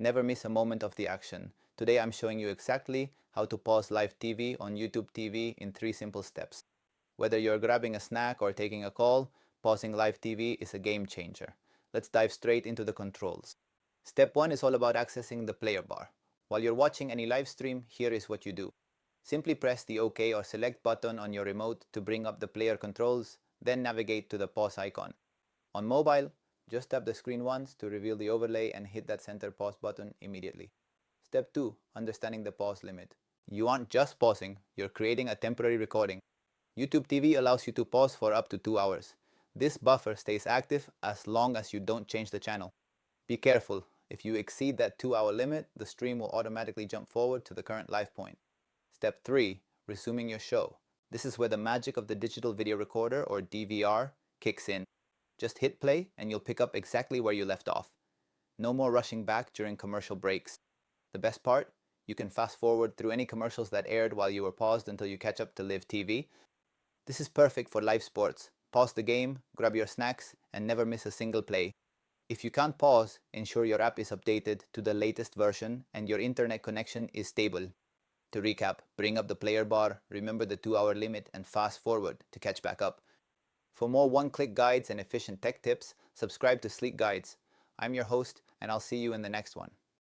Never miss a moment of the action. Today I'm showing you exactly how to pause live TV on YouTube TV in 3 simple steps. Whether you're grabbing a snack or taking a call, pausing live TV is a game changer. Let's dive straight into the controls. Step 1 is all about accessing the player bar. While you're watching any live stream, here is what you do. Simply press the OK or select button on your remote to bring up the player controls, then navigate to the pause icon. On mobile, just tap the screen once to reveal the overlay and hit that center pause button immediately. Step 2. Understanding the pause limit. You aren't just pausing, you're creating a temporary recording. YouTube TV allows you to pause for up to 2 hours. This buffer stays active as long as you don't change the channel. Be careful, if you exceed that 2-hour limit, the stream will automatically jump forward to the current live point. Step 3. Resuming your show. This is where the magic of the digital video recorder or DVR kicks in. Just hit play and you'll pick up exactly where you left off. No more rushing back during commercial breaks. The best part? You can fast forward through any commercials that aired while you were paused until you catch up to live TV. This is perfect for live sports. Pause the game, grab your snacks, and never miss a single play. If you can't pause, ensure your app is updated to the latest version and your internet connection is stable. To recap, bring up the player bar, remember the 2-hour limit, and fast forward to catch back up. For more one-click guides and efficient tech tips, subscribe to Sleek Guides. I'm your host, and I'll see you in the next one.